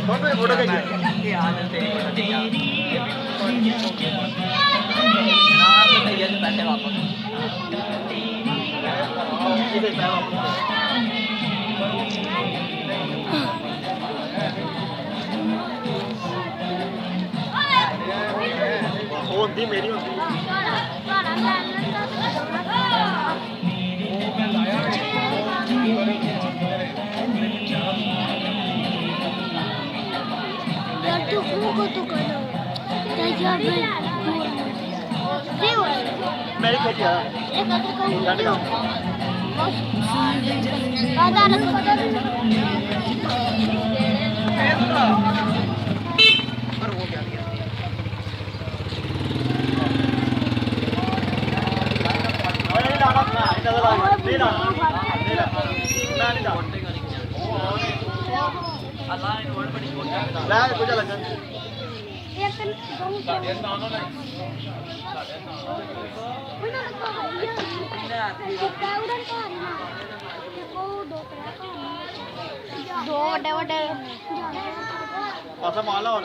photo photo का होती मेरी होती मेरी खटिया दो वड्डे वड्डे पासा माला और